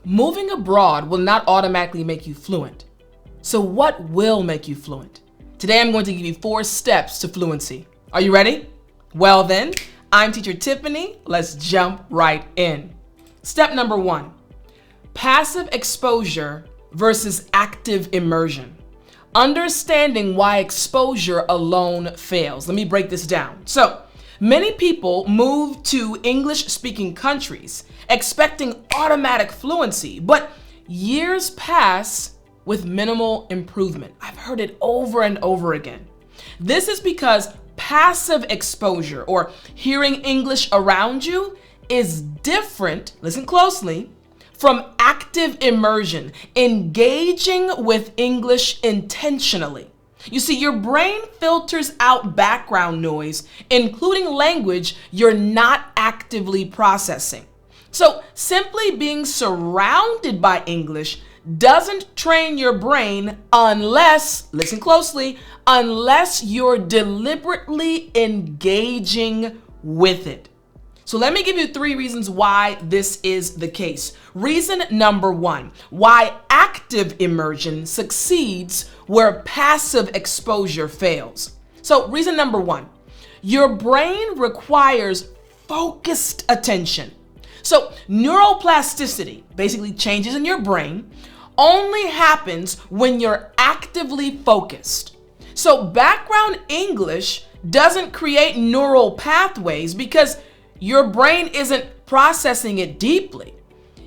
Moving abroad will not automatically make you fluent. So what will make you fluent? Today I'm going to give you 4 steps to fluency. Are you ready? Well then, I'm teacher Tiffani. Let's jump right in. Step number 1, passive exposure versus active immersion. Understanding why exposure alone fails. Let me break this down. So, many people move to English-speaking countries expecting automatic fluency, but years pass with minimal improvement. I've heard it over and over again. This is because passive exposure, or hearing English around you, is different, listen closely, from active immersion, engaging with English intentionally. You see, your brain filters out background noise, including language you're not actively processing. So simply being surrounded by English doesn't train your brain unless, listen closely, unless you're deliberately engaging with it. So let me give you 3 reasons why this is the case. Reason number 1, why active immersion succeeds where passive exposure fails. So reason number 1, your brain requires focused attention. So neuroplasticity, basically changes in your brain, only happens when you're actively focused. So background English doesn't create neural pathways because your brain isn't processing it deeply.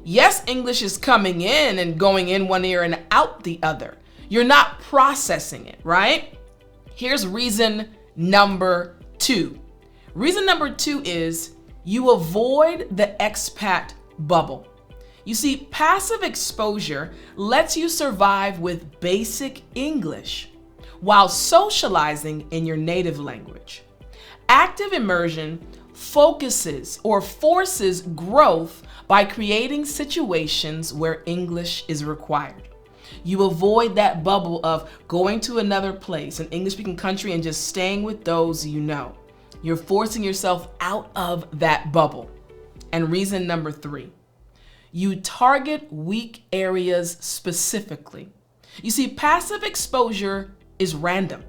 Yes, English is coming in and going in one ear and out the other. You're not processing it, right? Here's reason number 2. Reason number 2 is you avoid the expat bubble. You see, passive exposure lets you survive with basic English while socializing in your native language. Active immersion focuses or forces growth by creating situations where English is required. You avoid that bubble of going to another place, an English-speaking country, and just staying with those you know. You're forcing yourself out of that bubble. And reason number 3, you target weak areas specifically. You see, passive exposure is random.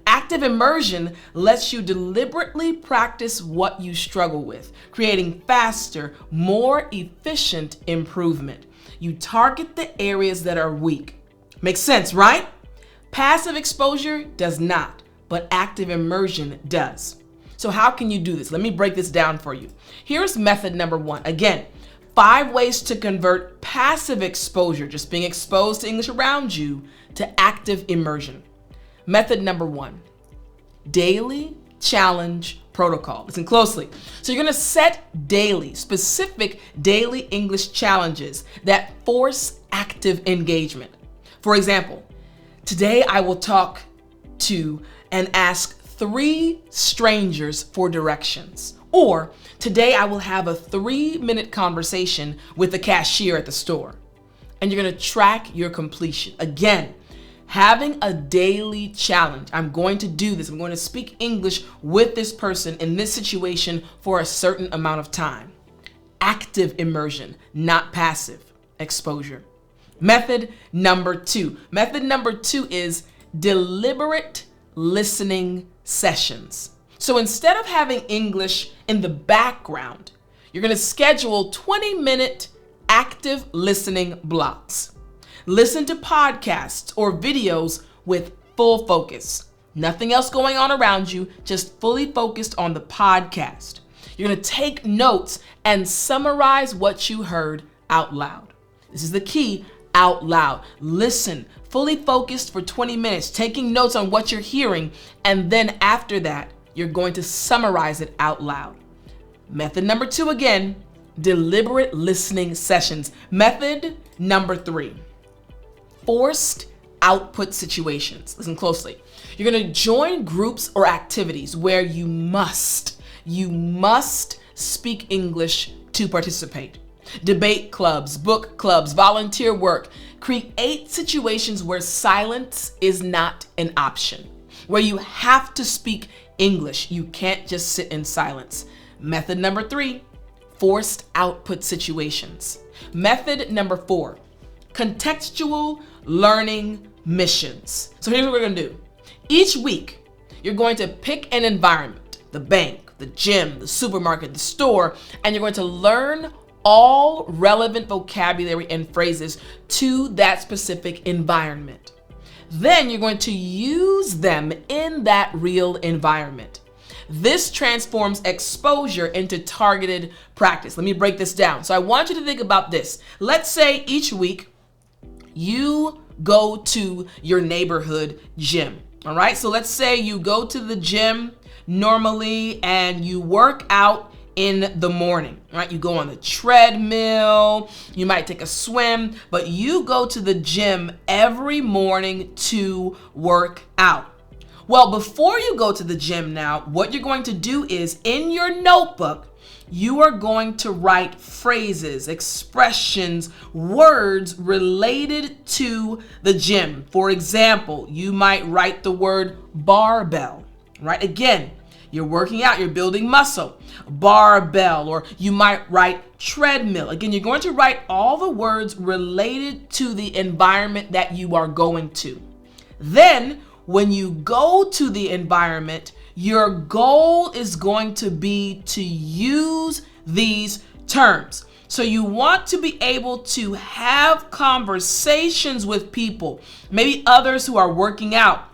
Active immersion lets you deliberately practice what you struggle with, creating faster, more efficient improvement. You target the areas that are weak. Makes sense, right? Passive exposure does not, but active immersion does. So how can you do this? Let me break this down for you. Here's method number 1. Again, 5 ways to convert passive exposure, just being exposed to English around you, to active immersion. Method number 1, daily challenge protocol. Listen closely. So you're going to set daily, specific daily English challenges that force active engagement. For example, today I will talk to and ask 3 strangers for directions. Or today I will have a 3-minute conversation with the cashier at the store. And you're going to track your completion. Again, having a daily challenge. I'm going to do this. I'm going to speak English with this person in this situation for a certain amount of time. Active immersion, not passive exposure. Method number 2. Method number 2 is deliberate listening sessions. So instead of having English in the background, you're going to schedule 20-minute active listening blocks. Listen to podcasts or videos with full focus. Nothing else going on around you, just fully focused on the podcast. You're going to take notes and summarize what you heard out loud. This is the key, out loud. Listen, fully focused for 20 minutes, taking notes on what you're hearing, and then after that, you're going to summarize it out loud. Method number 2 again, deliberate listening sessions. Method number 3. Forced output situations. Listen closely. You're going to join groups or activities where you must speak English to participate. Debate clubs, book clubs, volunteer work. Create situations where silence is not an option, where you have to speak English. You can't just sit in silence. Method number 3, forced output situations. Method number 4, contextual learning missions. So here's what we're gonna do. Each week, you're going to pick an environment, the bank, the gym, the supermarket, the store, and you're going to learn all relevant vocabulary and phrases to that specific environment. Then you're going to use them in that real environment. This transforms exposure into targeted practice. Let me break this down. So I want you to think about this. Let's say each week you go to your neighborhood gym. All right, so let's say you go to the gym normally and you work out in the morning, right? You go on the treadmill, you might take a swim, but you go to the gym every morning to work out. Well, before you go to the gym now, what you're going to do is in your notebook, you are going to write phrases, expressions, words related to the gym. For example, you might write the word barbell, right? Again, you're working out, you're building muscle, barbell, or you might write treadmill. Again, you're going to write all the words related to the environment that you are going to. Then, when you go to the environment, your goal is going to be to use these terms. So you want to be able to have conversations with people, maybe others who are working out,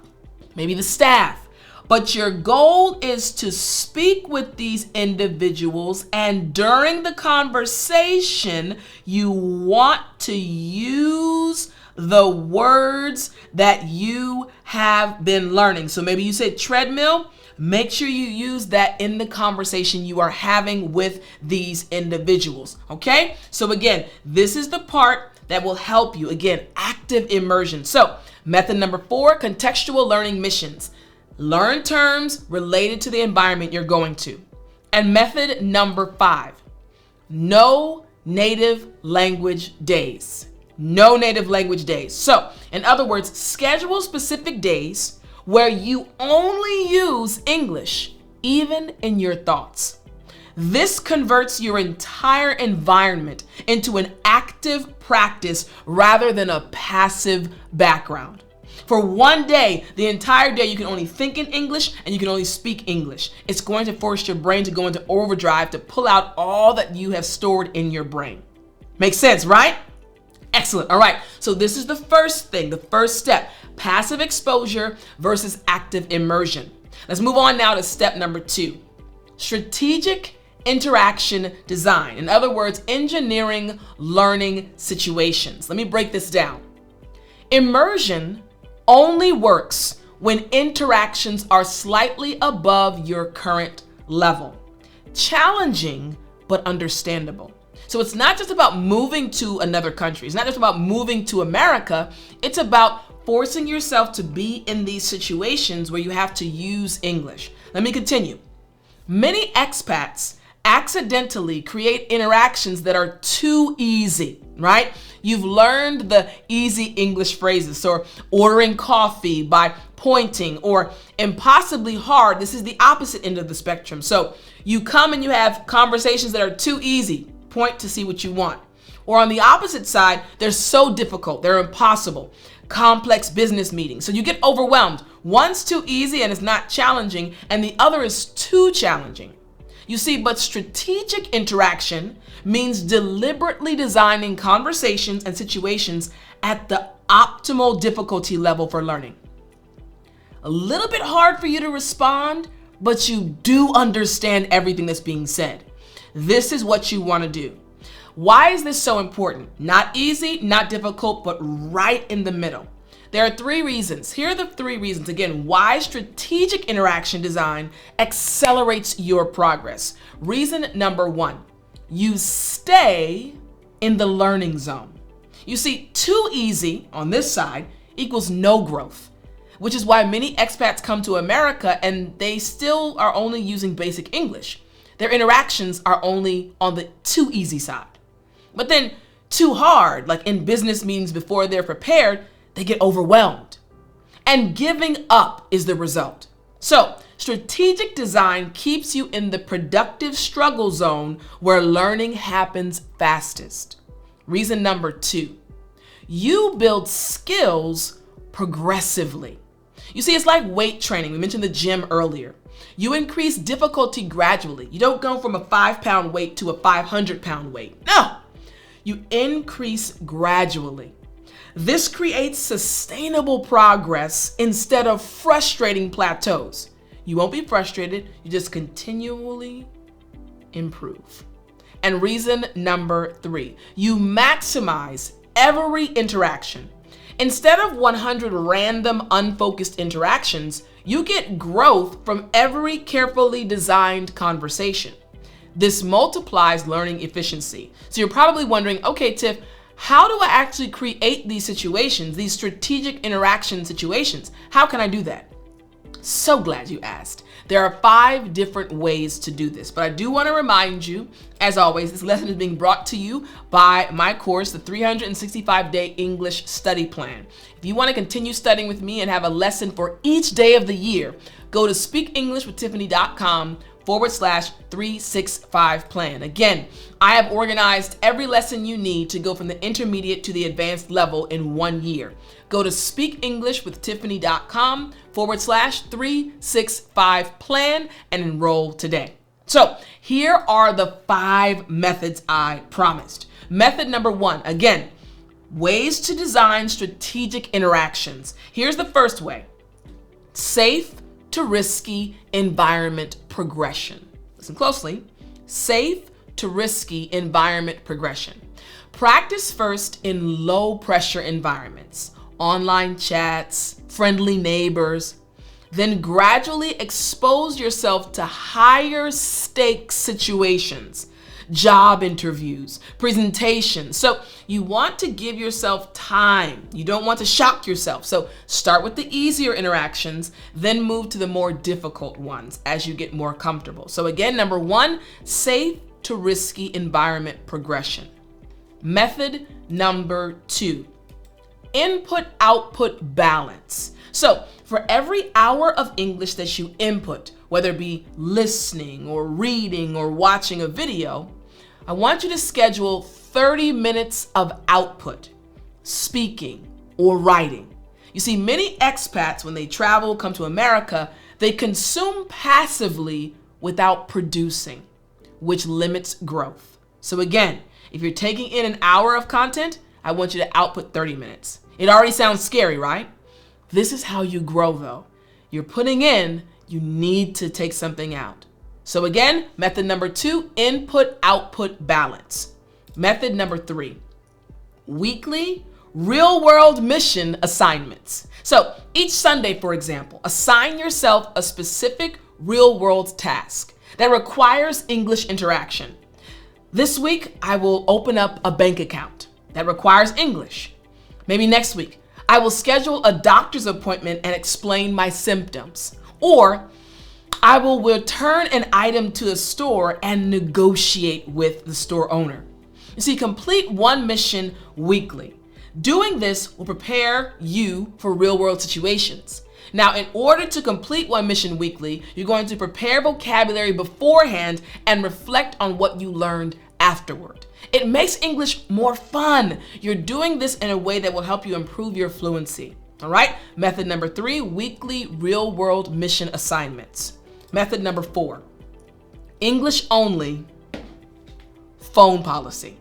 maybe the staff. But your goal is to speak with these individuals, and during the conversation, you want to use the words that you have been learning. So maybe you said treadmill. Make sure you use that in the conversation you are having with these individuals, okay? So again, this is the part that will help you. Again, active immersion. So method number 4, contextual learning missions. Learn terms related to the environment you're going to. And method number 5, no native language days. No native language days. So, in other words, schedule specific days where you only use English, even in your thoughts. This converts your entire environment into an active practice rather than a passive background. For one day, the entire day, you can only think in English and you can only speak English. It's going to force your brain to go into overdrive to pull out all that you have stored in your brain. Makes sense, right? Excellent. All right. So this is the first thing, the first step, passive exposure versus active immersion. Let's move on now to step number 2, strategic interaction design. In other words, engineering learning situations. Let me break this down. Immersion only works when interactions are slightly above your current level. Challenging, but understandable. So it's not just about moving to another country. It's not just about moving to America. It's about forcing yourself to be in these situations where you have to use English. Let me continue. Many expats accidentally create interactions that are too easy, right? You've learned the easy English phrases, so ordering coffee by pointing, or impossibly hard. This is the opposite end of the spectrum. So you come and you have conversations that are too easy. Point to see what you want. Or on the opposite side, they're so difficult, they're impossible. Complex business meetings. So you get overwhelmed. One's too easy and it's not challenging, and the other is too challenging. You see, but strategic interaction means deliberately designing conversations and situations at the optimal difficulty level for learning. A little bit hard for you to respond, but you do understand everything that's being said. This is what you want to do. Why is this so important? Not easy, not difficult, but right in the middle. There are 3 reasons. Here are the 3 reasons, again, why strategic interaction design accelerates your progress. Reason number 1, you stay in the learning zone. You see, too easy on this side equals no growth, which is why many expats come to America and they still are only using basic English. Their interactions are only on the too easy side. But then too hard, like in business meetings before they're prepared, they get overwhelmed. And giving up is the result. So strategic design keeps you in the productive struggle zone where learning happens fastest. Reason number 2, you build skills progressively. You see, it's like weight training. We mentioned the gym earlier. You increase difficulty gradually. You don't go from a 5-pound weight to a 500-pound weight. No, you increase gradually. This creates sustainable progress instead of frustrating plateaus. You won't be frustrated, you just continually improve. And reason number 3, you maximize every interaction. Instead of 100 random, unfocused interactions, you get growth from every carefully designed conversation. This multiplies learning efficiency. So you're probably wondering, okay, Tiff, how do I actually create these situations, these strategic interaction situations? How can I do that? So glad you asked. There are 5 different ways to do this, but I do want to remind you, as always, this lesson is being brought to you by my course, the 365-Day English Study Plan. If you want to continue studying with me and have a lesson for each day of the year, go to speakenglishwithtiffani.com/365 plan. Again, I have organized every lesson you need to go from the intermediate to the advanced level in 1 year. Go to speakenglishwithtiffani.com/365 plan and enroll today. So here are the 5 methods I promised. Method number 1, again, ways to design strategic interactions. Here's the first way: safe to risky environment progression. Listen closely. Safe to risky environment progression. Practice first in low pressure environments, online chats, friendly neighbors. Then gradually expose yourself to higher stakes situations, job interviews, presentations. So you want to give yourself time. You don't want to shock yourself. So start with the easier interactions, then move to the more difficult ones as you get more comfortable. So again, number 1, safe to risky environment progression. Method number 2, input-output balance. So for every hour of English that you input, whether it be listening or reading or watching a video, I want you to schedule 30 minutes of output, speaking or writing. You see, many expats, when they travel, come to America, they consume passively without producing, which limits growth. So again, if you're taking in an hour of content, I want you to output 30 minutes. It already sounds scary, right? This is how you grow though. You're putting in, you need to take something out. So again, method number 2, input-output balance. Method number 3, weekly real-world mission assignments. So each Sunday, for example, assign yourself a specific real-world task that requires English interaction. This week, I will open up a bank account that requires English. Maybe next week, I will schedule a doctor's appointment and explain my symptoms. Or I will return an item to a store and negotiate with the store owner. You see, complete 1 mission weekly. Doing this will prepare you for real-world situations. Now, in order to complete 1 mission weekly, you're going to prepare vocabulary beforehand and reflect on what you learned afterward. It makes English more fun. You're doing this in a way that will help you improve your fluency. All right? Method number 3, weekly real-world mission assignments. Method number 4, English only phone policy.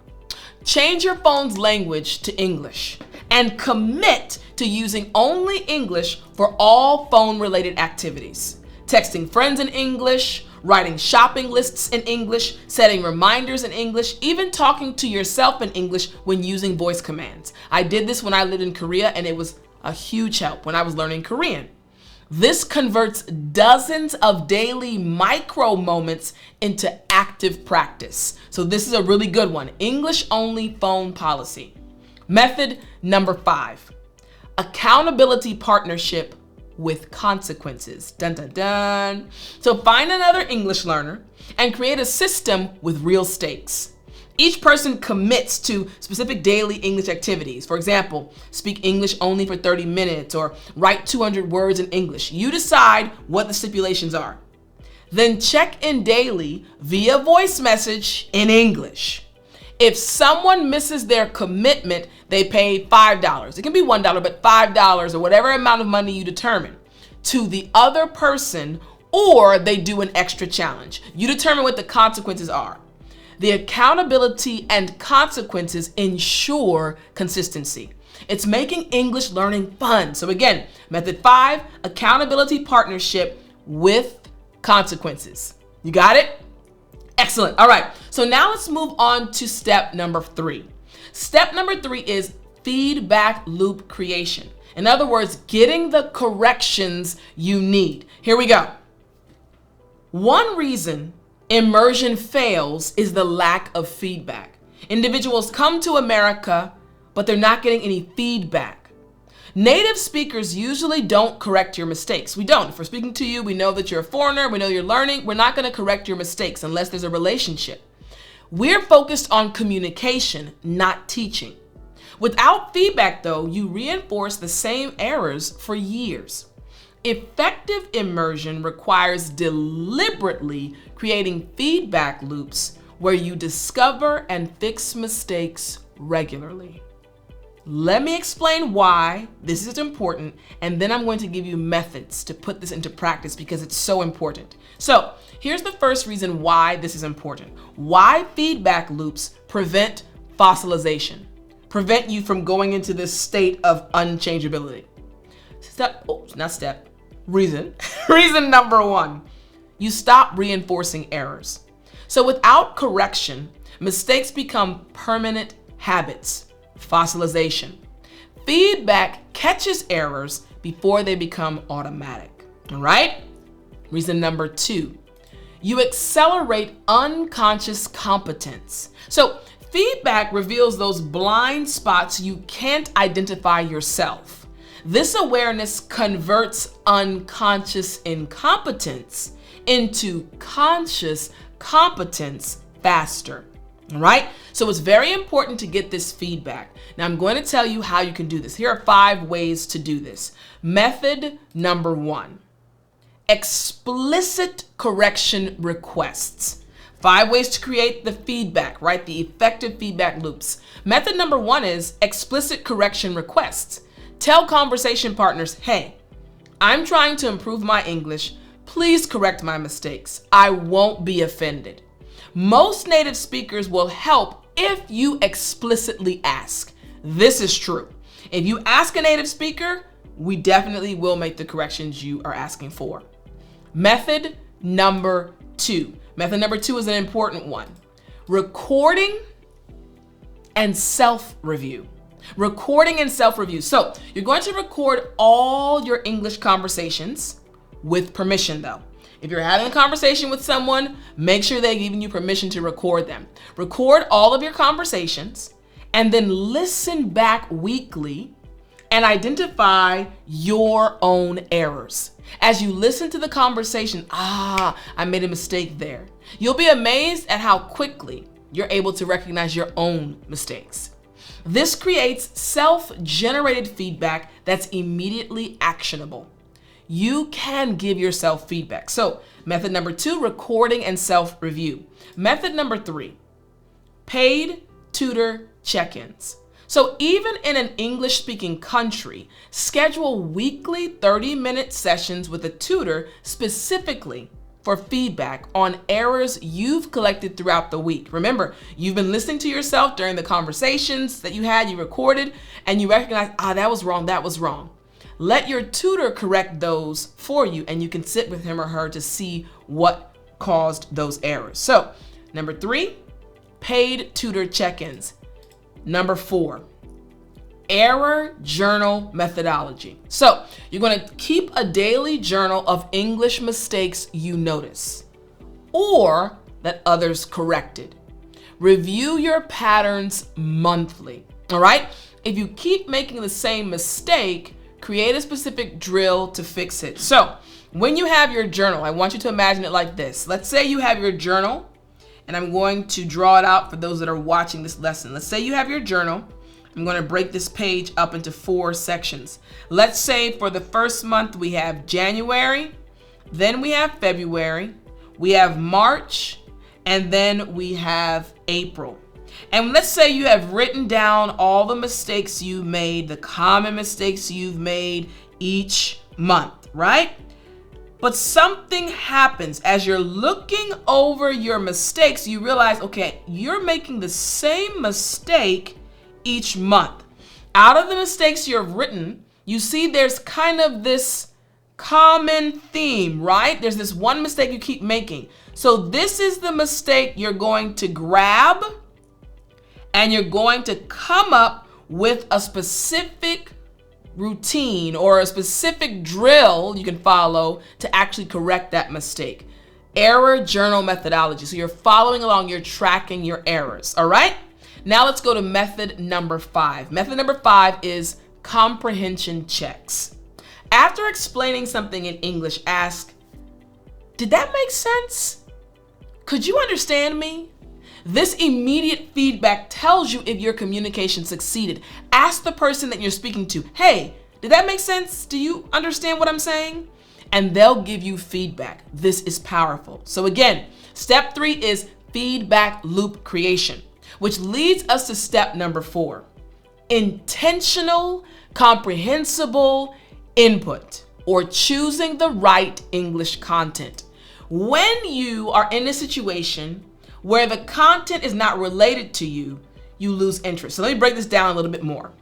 Change your phone's language to English and commit to using only English for all phone-related activities. Texting friends in English, writing shopping lists in English, setting reminders in English, even talking to yourself in English when using voice commands. I did this when I lived in Korea, and it was a huge help when I was learning Korean. This converts dozens of daily micro moments into active practice. So this is a really good one. English only phone policy. Method number 5, accountability partnership with consequences. Dun, dun, dun. So find another English learner and create a system with real stakes. Each person commits to specific daily English activities. For example, speak English only for 30 minutes or write 200 words in English. You decide what the stipulations are. Then check in daily via voice message in English. If someone misses their commitment, they pay $5. It can be $1, but $5 or whatever amount of money you determine to the other person, or they do an extra challenge. You determine what the consequences are. The accountability and consequences ensure consistency. It's making English learning fun. So again, method 5, accountability partnership with consequences. You got it? Excellent. All right. So now let's move on to step number 3. Step number 3 is feedback loop creation. In other words, getting the corrections you need. Here we go. One reason immersion fails is the lack of feedback. Individuals come to America, but they're not getting any feedback. Native speakers usually don't correct your mistakes. We don't. If we're speaking to you, we know that you're a foreigner, we know you're learning. We're not going to correct your mistakes unless there's a relationship. We're focused on communication, not teaching. Without feedback, though, you reinforce the same errors for years. Effective immersion requires deliberately creating feedback loops where you discover and fix mistakes regularly. Let me explain why this is important, and then I'm going to give you methods to put this into practice because it's so important. So here's the first reason why this is important. Why feedback loops prevent fossilization, prevent you from going into this state of unchangeability. Reason. Reason number 1, you stop reinforcing errors. So without correction, mistakes become permanent habits. Fossilization. Feedback catches errors before they become automatic. All right? Reason number 2, you accelerate unconscious competence. So feedback reveals those blind spots you can't identify yourself. This awareness converts unconscious incompetence into conscious competence faster. All right? So it's very important to get this feedback. Now I'm going to tell you how you can do this. Here are 5 ways to do this. Method number 1, explicit correction requests. 5 ways to create the feedback, right? The effective feedback loops. Method number 1 is explicit correction requests. Tell conversation partners, hey, I'm trying to improve my English. Please correct my mistakes. I won't be offended. Most native speakers will help if you explicitly ask. This is true. If you ask a native speaker, we definitely will make the corrections you are asking for. Method number 2. Method number 2 is an important one. Recording and self-review. Recording and self-review. So you're going to record all your English conversations with permission though. If you're having a conversation with someone, make sure they're giving you permission to record them. Record all of your conversations and then listen back weekly and identify your own errors. As you listen to the conversation, I made a mistake there. You'll be amazed at how quickly you're able to recognize your own mistakes. This creates self-generated feedback that's immediately actionable. You can give yourself feedback. So method number 2, recording and self-review. Method number 3, paid tutor check-ins. So even in an English-speaking country, schedule weekly 30-minute sessions with a tutor specifically for feedback on errors you've collected throughout the week. Remember, you've been listening to yourself during the conversations that you recorded, and you recognize, that was wrong. Let your tutor correct those for you, and you can sit with him or her to see what caused those errors. So, number 3, paid tutor check-ins. Number 4, error journal methodology. So, you're going to keep a daily journal of English mistakes you notice or that others corrected. Review your patterns monthly. All right? If you keep making the same mistake, create a specific drill to fix it. So when you have your journal, I want you to imagine it like this. Let's say you have your journal, and I'm going to draw it out for those that are watching this lesson. Let's say you have your journal. I'm going to break this page up into 4 sections. Let's say for the first month we have January, then we have February, we have March, and then we have April. And let's say you have written down all the mistakes you made, the common mistakes you've made each month, right? But something happens as you're looking over your mistakes. You realize, okay, you're making the same mistake each month. Out of the mistakes you've written, you see there's kind of this common theme, right? There's this one mistake you keep making. So this is the mistake you're going to grab, and you're going to come up with a specific routine or a specific drill you can follow to actually correct that mistake. Error journal methodology. So you're following along, you're tracking your errors, all right? Now let's go to method number 5. Method number 5 is comprehension checks. After explaining something in English, ask, did that make sense? Could you understand me? This immediate feedback tells you if your communication succeeded. Ask the person that you're speaking to, hey, did that make sense? Do you understand what I'm saying? And they'll give you feedback. This is powerful. So again, step 3 is feedback loop creation, which leads us to step number 4, intentional, comprehensible input, or choosing the right English content. When you are in a situation where the content is not related to you, you lose interest. So let me break this down a little bit more.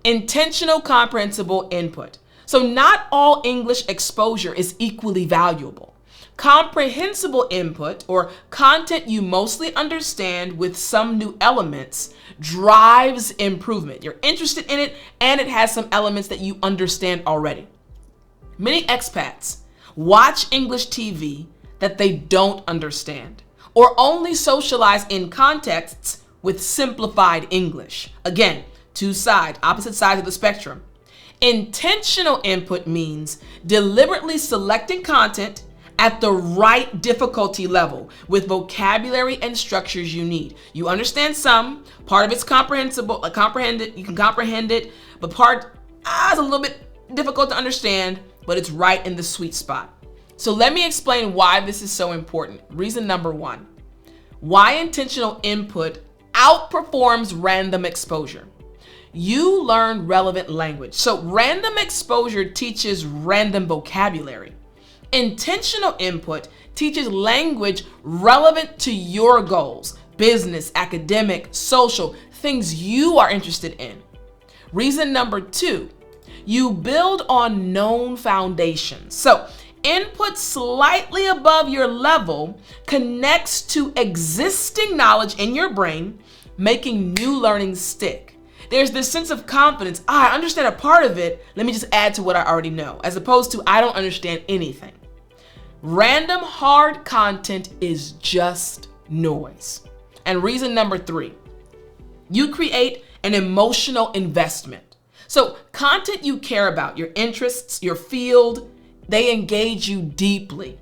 Intentional, comprehensible input. So not all English exposure is equally valuable. Comprehensible input, or content you mostly understand with some new elements, drives improvement. You're interested in it, and it has some elements that you understand already. Many expats watch English TV that they don't understand, or only socialize in contexts with simplified English. Again, opposite sides of the spectrum. Intentional input means deliberately selecting content at the right difficulty level with vocabulary and structures you need. You understand some, part of it's comprehensible, you can comprehend it, but part is a little bit difficult to understand, but it's right in the sweet spot. So let me explain why this is so important. Reason number 1, why intentional input outperforms random exposure. You learn relevant language. So random exposure teaches random vocabulary. Intentional input teaches language relevant to your goals, business, academic, social, things you are interested in. Reason number 2, you build on known foundations. So input slightly above your level connects to existing knowledge in your brain, making new learning stick. There's this sense of confidence. I understand a part of it. Let me just add to what I already know, as opposed to I don't understand anything. Random hard content is just noise. And reason number 3, you create an emotional investment. So content you care about, your interests, your field, they engage you deeply,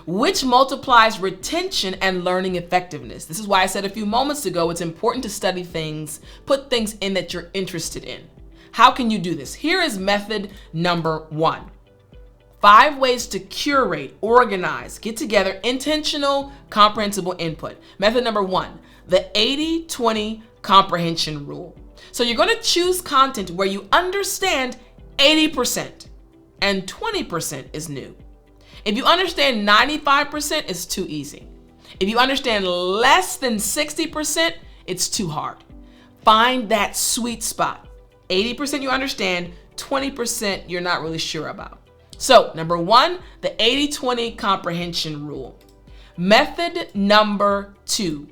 which multiplies retention and learning effectiveness. This is why I said a few moments ago, it's important to study things, put things in that you're interested in. How can you do this? Here is method number 1. 5 ways to curate, organize, get together intentional, comprehensible input. Method number 1, the 80-20 comprehension rule. So you're going to choose content where you understand 80% and 20% is new. If you understand 95%, it's too easy. If you understand less than 60%, it's too hard. Find that sweet spot. 80% you understand, 20% you're not really sure about. So number 1, the 80-20 comprehension rule. Method number 2,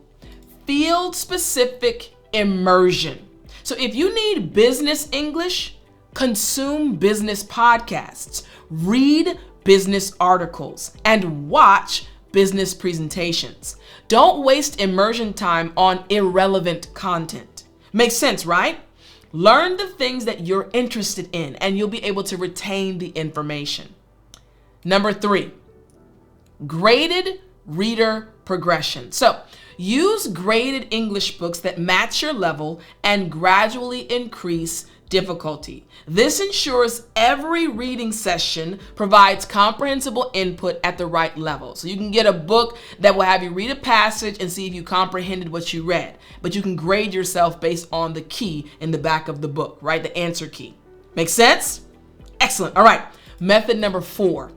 field-specific immersion. So if you need business English, consume business podcasts, read business articles, and watch business presentations. Don't waste immersion time on irrelevant content. Makes sense, right? Learn the things that you're interested in, and you'll be able to retain the information. Number 3, graded reader progression. So use graded English books that match your level and gradually increase difficulty. This ensures every reading session provides comprehensible input at the right level. So you can get a book that will have you read a passage and see if you comprehended what you read, but you can grade yourself based on the key in the back of the book, right? The answer key. Make sense? Excellent. All right. Method number 4,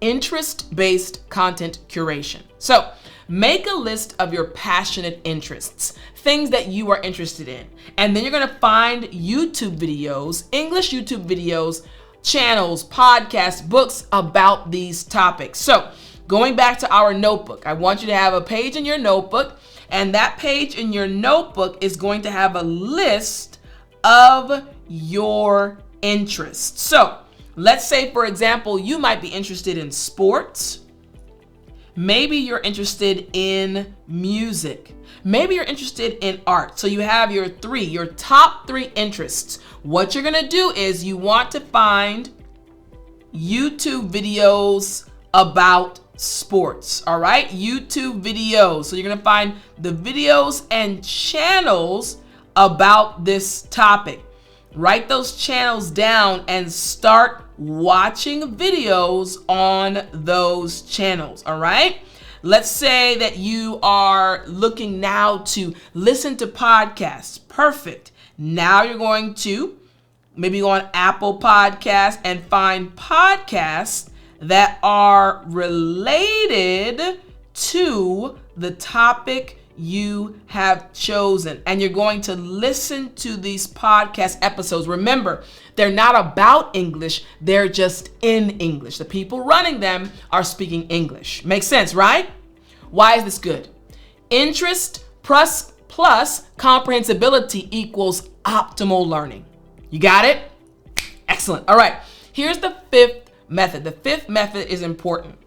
interest-based content curation. So make a list of your passionate interests, things that you are interested in. And then you're going to find YouTube videos, English YouTube videos, channels, podcasts, books about these topics. So going back to our notebook, I want you to have a page in your notebook, and that page in your notebook is going to have a list of your interests. So let's say, for example, you might be interested in sports. Maybe you're interested in music. Maybe you're interested in art. So you have your top three interests. What you're gonna do is you want to find YouTube videos about sports, all right? YouTube videos. So you're gonna find the videos and channels about this topic. Write those channels down and start watching videos on those channels, all right? Let's say that you are looking now to listen to podcasts. Perfect. Now you're going to maybe go on Apple Podcasts and find podcasts that are related to the topic you have chosen, and you're going to listen to these podcast episodes. Remember, they're not about English, they're just in English. The people running them are speaking English. Makes sense, right? Why is this good? Interest plus comprehensibility equals optimal learning. You got it? Excellent. All right, here's the 5th method. The 5th method is important.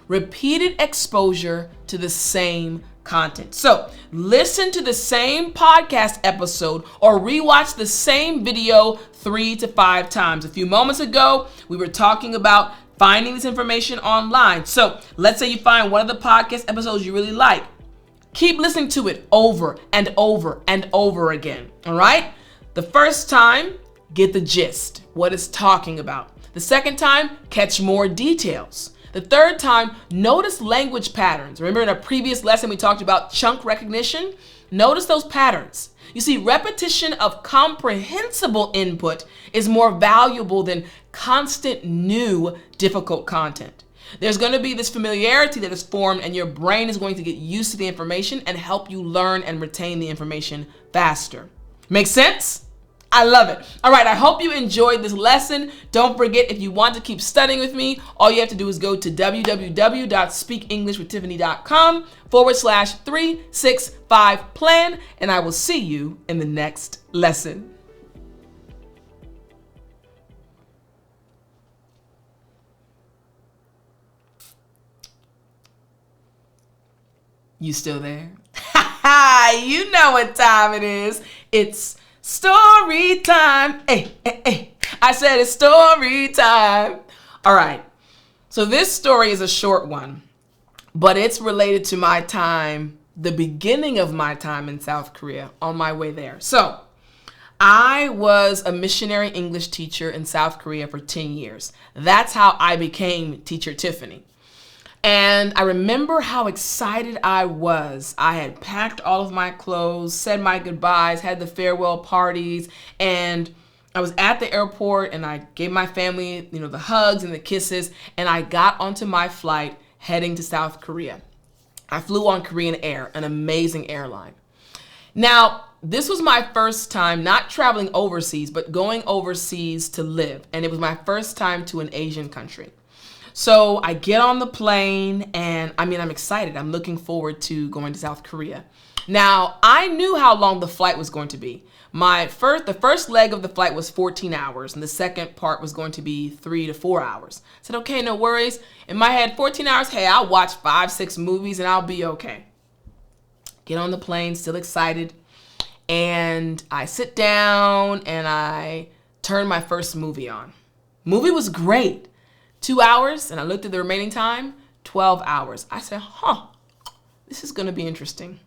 Repeated exposure to the same content. So listen to the same podcast episode or rewatch the same video 3 to 5 times. A few moments ago, we were talking about finding this information online. So let's say you find one of the podcast episodes you really like. Keep listening to it over and over and over again. All right? The first time, get the gist, what it's talking about. The second time, catch more details. The third time, notice language patterns. Remember in a previous lesson we talked about chunk recognition? Notice those patterns. You see, repetition of comprehensible input is more valuable than constant new difficult content. There's going to be this familiarity that is formed, and your brain is going to get used to the information and help you learn and retain the information faster. Make sense? I love it. All right, I hope you enjoyed this lesson. Don't forget, if you want to keep studying with me, all you have to do is go to www.speakenglishwithtiffani.com/365plan, and I will see you in the next lesson. You still there? You know what time it is. It's story time. Hey, hey, hey. I said it's story time. All right. So this story is a short one, but it's related to my time, the beginning of my time in South Korea, on my way there. So I was a missionary English teacher in South Korea for 10 years. That's how I became Teacher Tiffani. And I remember how excited I was. I had packed all of my clothes, said my goodbyes, had the farewell parties, and I was at the airport and I gave my family, the hugs and the kisses, and I got onto my flight heading to South Korea. I flew on Korean Air, an amazing airline. Now, this was my first time not traveling overseas, but going overseas to live, and it was my first time to an Asian country. So I get on the plane and I'm excited. I'm looking forward to going to South Korea. Now, I knew how long the flight was going to be. The first leg of the flight was 14 hours and the second part was going to be 3 to 4 hours. I said, okay, no worries. In my head, 14 hours, hey, I'll watch 5-6 movies and I'll be okay. Get on the plane, still excited. And I sit down and I turn my first movie on. Movie was great. 2 hours, and I looked at the remaining time, 12 hours. I said, this is gonna be interesting.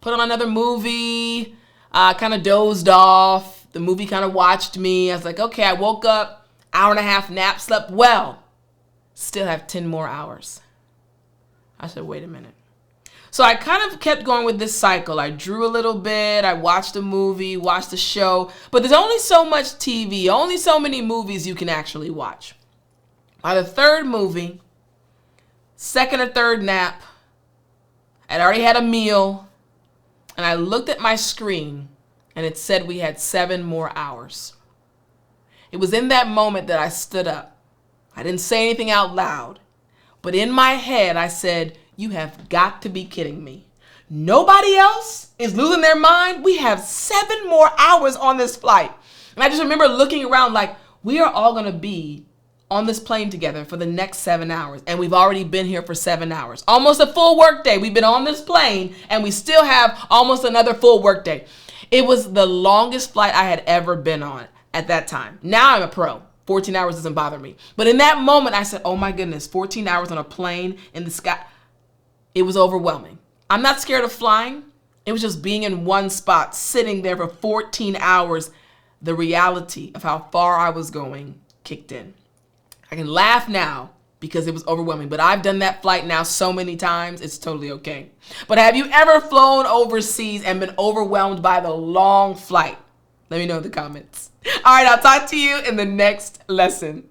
Put on another movie, kind of dozed off, The movie kind of watched me. I was like, okay, I woke up, hour and a half nap, slept well. Still have 10 more hours. I said, wait a minute. So I kind of kept going with this cycle. I drew a little bit. I watched a movie, watched a show. But there's only so much TV, only so many movies you can actually watch. By the third movie, second or third nap, I'd already had a meal, and I looked at my screen, and it said we had 7 more hours. It was in that moment that I stood up. I didn't say anything out loud, but in my head, I said, you have got to be kidding me. Nobody else is losing their mind? We have 7 more hours on this flight. And I just remember looking around like, we are all going to be on this plane together for the next 7 hours. And we've already been here for 7 hours. Almost a full work day. We've been on this plane and we still have almost another full work day. It was the longest flight I had ever been on at that time. Now I'm a pro. 14 hours doesn't bother me. But in that moment, I said, oh my goodness, 14 hours on a plane in the sky. It was overwhelming. I'm not scared of flying. It was just being in one spot, sitting there for 14 hours. The reality of how far I was going kicked in. I can laugh now because it was overwhelming, but I've done that flight now so many times, it's totally okay. But have you ever flown overseas and been overwhelmed by the long flight? Let me know in the comments. All right, I'll talk to you in the next lesson.